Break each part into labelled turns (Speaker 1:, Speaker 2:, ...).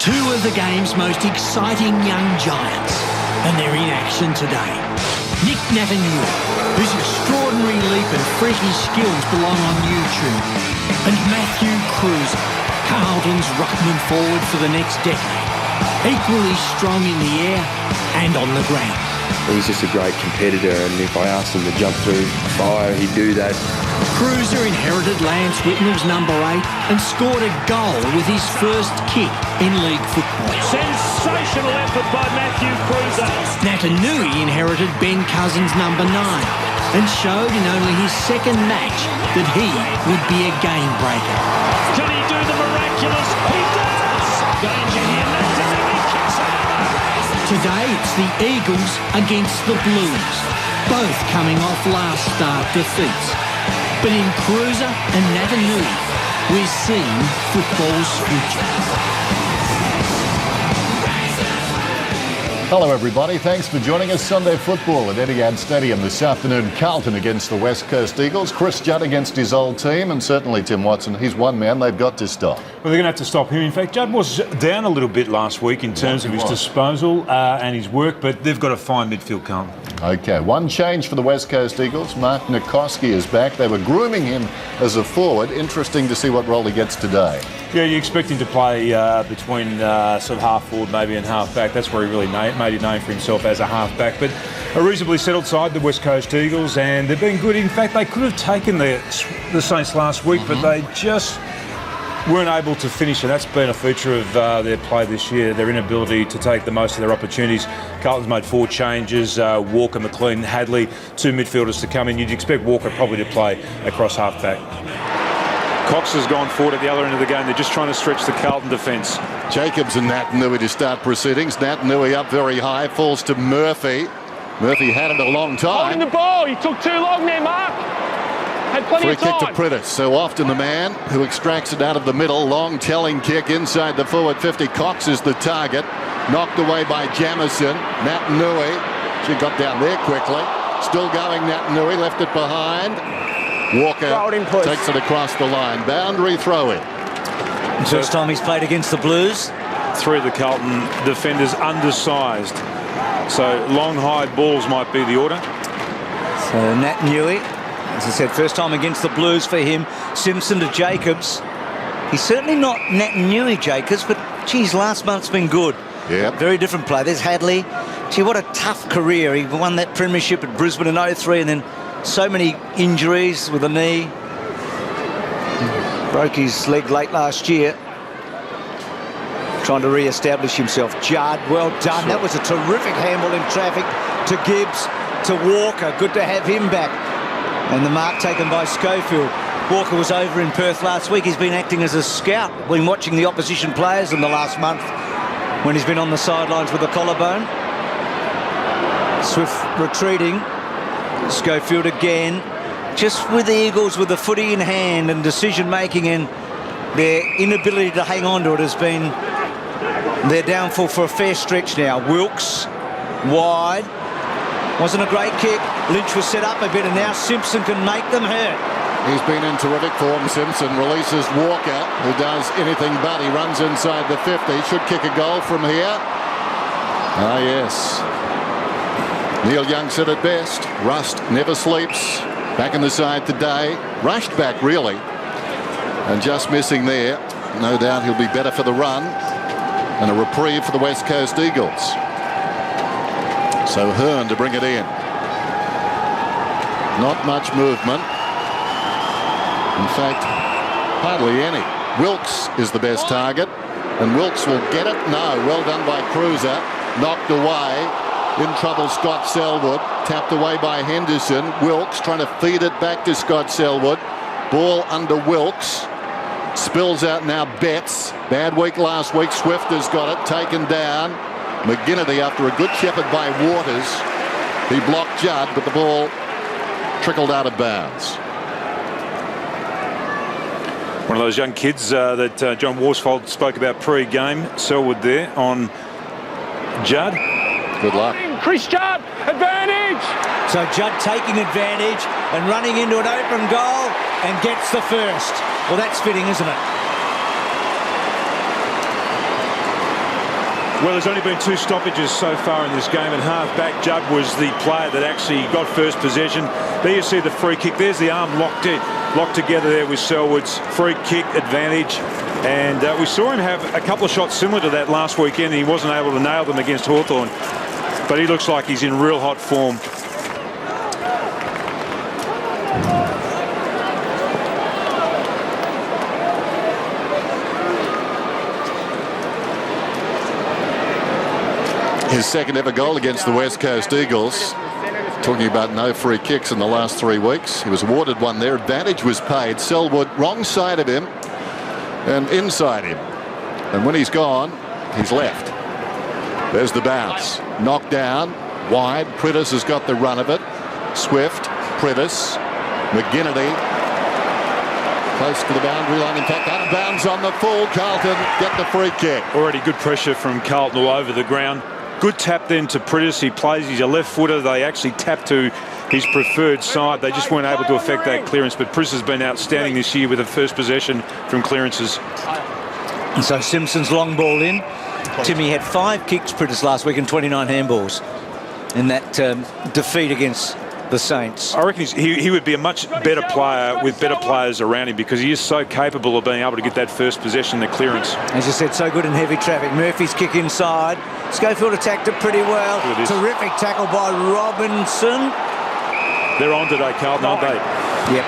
Speaker 1: Two of the game's most exciting young giants, and they're in action today. Nick Nathaniel, whose extraordinary leap and freaky skills belong on YouTube, and Matthew Kruse, Carlton's ruckman forward for the next decade, equally strong in the air and on the ground.
Speaker 2: He's just a great competitor, and if I asked him to jump through fire, he'd do that.
Speaker 1: Cruiser inherited Lance Whitnell's number 8 and scored a goal with his first kick in league football.
Speaker 3: Sensational effort by Matthew Cruiser.
Speaker 1: Natanui inherited Ben Cousins' number 9 and showed in only his second match that he would be a game breaker.
Speaker 3: Can he do the miraculous? He does! Danger here, Natanui kicks it over.
Speaker 1: Today it's the Eagles against the Blues, both coming off last start defeats. But in Cruiser and Natanui, we're seeing football's future.
Speaker 4: Hello everybody, thanks for joining us. Sunday football at Etihad Stadium this afternoon. Carlton against the West Coast Eagles. Chris Judd against his old team, and certainly Tim Watson. He's one man they've got to stop.
Speaker 5: Well, they're going to have to stop him. In fact, Judd was down a little bit last week in terms of his disposal and his work, but they've got to find midfield Carlton.
Speaker 4: Okay, one change for the West Coast Eagles. Mark Nikoski is back. They were grooming him as a forward. Interesting to see what role he gets today.
Speaker 5: Yeah, you expect him to play between sort of half forward maybe and half back. That's where he really made a name for himself as a half back. But a reasonably settled side, the West Coast Eagles, and they've been good. In fact, they could have taken the Saints last week, but they just weren't able to finish, and that's been a feature of their play this year, their inability to take the most of their opportunities. Carlton's made 4 changes, Walker, McLean, Hadley, 2 midfielders to come in. You'd expect Walker probably to play across half-back. Cox has gone forward at the other end of the game. They're just trying to stretch the Carlton defence.
Speaker 4: Jacobs and Natanui to start proceedings. Natanui up very high, falls to Murphy. Murphy had it a long time.
Speaker 6: Holding the ball, he took too long there, Mark. Had plenty of time.
Speaker 4: Free kick to Prittis. So often the man who extracts it out of the middle. Long telling kick inside the forward 50. Cox is the target. Knocked away by Jamison. Natanui. She got down there quickly. Still going Natanui. Left it behind. Walker takes it across the line. Boundary throw-in.
Speaker 7: First time he's played against the Blues.
Speaker 5: 3 of the Carlton defenders undersized. So long, high balls might be the order.
Speaker 7: So Natanui, as I said, first time against the Blues for him. Simpson to Jacobs. He's certainly not Natanui Jacobs, but geez, last month's been good.
Speaker 4: Yeah.
Speaker 7: Very different play. There's Hadley. Gee, what a tough career. He won that premiership at Brisbane in 03 and then so many injuries with a knee. Broke his leg late last year. Trying to re-establish himself. Judd, well done. Sure. That was a terrific handball in traffic to Gibbs, to Walker. Good to have him back. And the mark taken by Schofield. Walker was over in Perth last week. He's been acting as a scout. Been watching the opposition players in the last month when he's been on the sidelines with a collarbone. Swift retreating. Schofield again. Just with the Eagles with the footy in hand and decision making, and their inability to hang on to it has been their downfall for a fair stretch now. Wilkes wide. Wasn't a great kick. Lynch was set up a bit, and now Simpson can make them hurt.
Speaker 4: He's been in terrific form. Simpson releases Walker, who does anything but. He runs inside the 50. Should kick a goal from here. Ah, yes. Neil Young said it best. Rust never sleeps. Back in the side today. Rushed back, really. And just missing there. No doubt he'll be better for the run. And a reprieve for the West Coast Eagles. So Hearn to bring it in. Not much movement. In fact, hardly any. Wilkes is the best target. And Wilkes will get it. No, well done by Cruiser. Knocked away. In trouble, Scott Selwood. Tapped away by Henderson. Wilkes trying to feed it back to Scott Selwood. Ball under Wilkes. Spills out now Betts. Bad week last week. Swift has got it. Taken down. McGinnity after a good shepherd by Waters. He blocked Judd, but the ball trickled out of bounds.
Speaker 5: One of those young kids that John Worsfold spoke about pre-game. Selwood there on Judd.
Speaker 4: Good luck.
Speaker 6: Chris Judd, advantage!
Speaker 7: So Judd taking advantage and running into an open goal and gets the first. Well, that's fitting, isn't it?
Speaker 5: Well, there's only been 2 stoppages so far in this game, and half-back Judd was the player that actually got first possession. There you see the free kick. There's the arm locked together there with Selwood's free kick advantage. And we saw him have a couple of shots similar to that last weekend. He wasn't able to nail them against Hawthorn, but he looks like he's in real hot form.
Speaker 4: His second ever goal against the West Coast Eagles. Talking about no free kicks in the last 3 weeks. He was awarded one there. Advantage was paid. Selwood wrong side of him and inside him. And when he's gone, he's left. There's the bounce. Knocked down. Wide. Priddis has got the run of it. Swift. Priddis. McGinnity. Close to the boundary line. In fact, out of bounds on the full. Carlton get the free kick.
Speaker 5: Already good pressure from Carlton all over the ground. Good tap then to Priddis. He plays, he's a left footer. They actually tap to his preferred side. They just weren't able to affect that clearance. But Priddis has been outstanding this year with the first possession from clearances.
Speaker 7: And so Simpson's long ball in. Timmy had 5 kicks, Priddis, last week and 29 handballs in that defeat against the Saints.
Speaker 5: I reckon he would be a much better player with better players around him, because he is so capable of being able to get that first possession, the clearance.
Speaker 7: As you said, so good in heavy traffic. Murphy's kick inside. Schofield attacked it pretty well. Terrific tackle by Robinson.
Speaker 5: They're on today, Carlton, aren't they?
Speaker 7: Yep.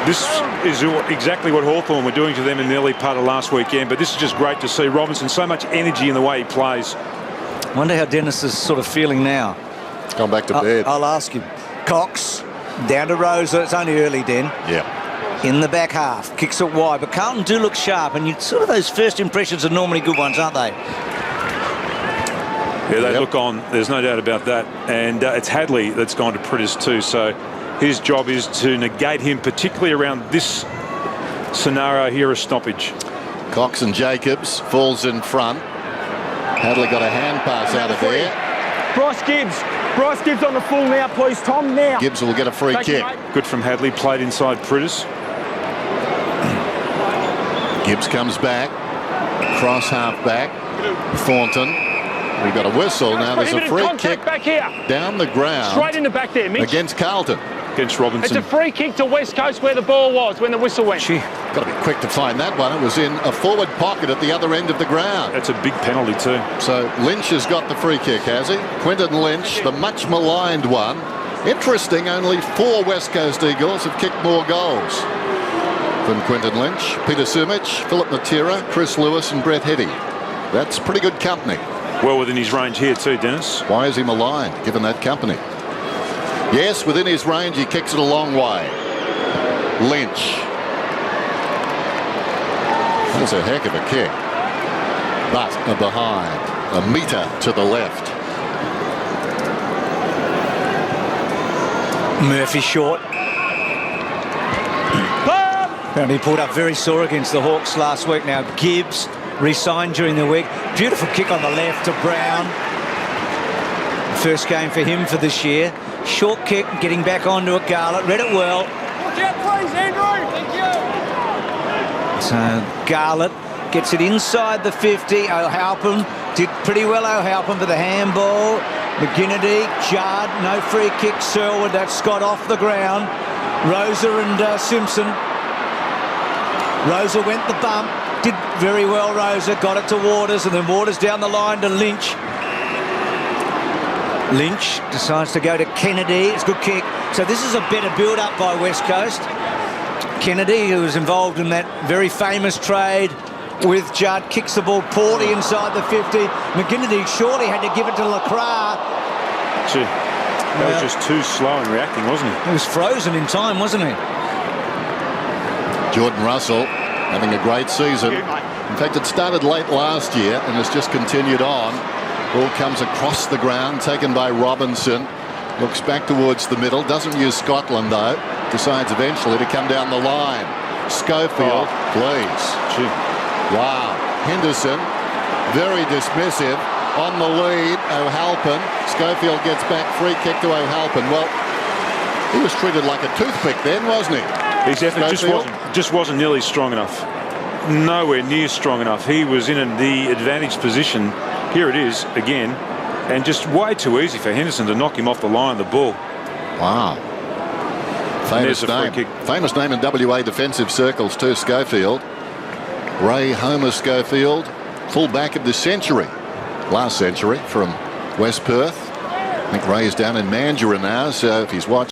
Speaker 5: This is exactly what Hawthorn were doing to them in the early part of last weekend, but this is just great to see. Robinson, so much energy in the way he plays.
Speaker 7: Wonder how Dennis is sort of feeling now.
Speaker 4: Gone back to bed.
Speaker 7: I'll ask him. Cox, down to Rosa. It's only early, Den.
Speaker 4: Yeah.
Speaker 7: In the back half. Kicks it wide, but Carlton do look sharp, and sort of those first impressions are normally good ones, aren't they?
Speaker 5: Yeah, they look on. There's no doubt about that. And it's Hadley that's gone to Priddis too. So his job is to negate him, particularly around this scenario here, a stoppage.
Speaker 4: Cox and Jacobs falls in front. Hadley got a hand pass out of there.
Speaker 6: Bryce Gibbs on the full now, please, Tom, now.
Speaker 4: Gibbs will get a free kick.
Speaker 5: Good from Hadley, played inside Priddis.
Speaker 4: Gibbs comes back. Cross half back. Thornton. We've got a whistle. Now there's a free kick
Speaker 6: back here.
Speaker 4: down the ground.
Speaker 6: Straight in the back there, Mitch.
Speaker 4: Against Carlton.
Speaker 5: Against Robinson.
Speaker 6: It's a free kick to West Coast where the ball was when the whistle went.
Speaker 4: Gee, got to be quick to find that one. It was in a forward pocket at the other end of the ground.
Speaker 5: That's a big penalty too.
Speaker 4: So Lynch has got the free kick, has he? Quinton Lynch, the much maligned one. Interesting, only 4 West Coast Eagles have kicked more goals than Quinton Lynch. Peter Sumich, Philip Matera, Chris Lewis and Brett Heddy. That's pretty good company.
Speaker 5: Well within his range here too, Dennis.
Speaker 4: Why is he maligned, given that company? Yes, within his range, he kicks it a long way. Lynch. That's a heck of a kick. But a behind. A metre to the left.
Speaker 7: Murphy short. And he pulled up very sore against the Hawks last week. Now Gibbs re-signed during the week. Beautiful kick on the left to Brown. First game for him for this year. Short kick, getting back onto it. Garlett read it well.
Speaker 6: Watch out, please, Andrew. Thank you.
Speaker 7: So Garlett gets it inside the 50. O'Halpin did pretty well. O'Halpin for the handball. McGinnity, Judd, no free kick. Selwood, that's Scott off the ground. Rosa and Simpson. Rosa went the bump. Did very well, Rosa. Got it to Waters, and then Waters down the line to Lynch. Lynch decides to go to Kennedy. It's a good kick. So this is a better build-up by West Coast. Kennedy, who was involved in that very famous trade with Judd, kicks the ball poorly inside the 50. McGinnity surely had to give it to Lacroix.
Speaker 5: Gee, that was just too slow in reacting, wasn't he?
Speaker 7: He was frozen in time, wasn't he?
Speaker 4: Jordan Russell having a great season. In fact, it started late last year and has just continued on. Ball comes across the ground, taken by Robinson. Looks back towards the middle. Doesn't use Scotland, though. Decides eventually to come down the line. Schofield, please.
Speaker 5: Gee.
Speaker 4: Wow. Henderson, very dismissive. On the lead, O'Halpin. Schofield gets back. Free kick to O'Halpin. Well, he was treated like a toothpick then, wasn't he?
Speaker 5: His effort just wasn't nearly strong enough. Nowhere near strong enough. He was in the advantaged position. here it is again, and just way too easy for Henderson to knock him off the line of the ball.
Speaker 4: Wow. Famous name in WA defensive circles too, Schofield. Ray Homer Schofield, full back of the century, last century, from West Perth. I think Ray's down in Mandurah now, so if he's watching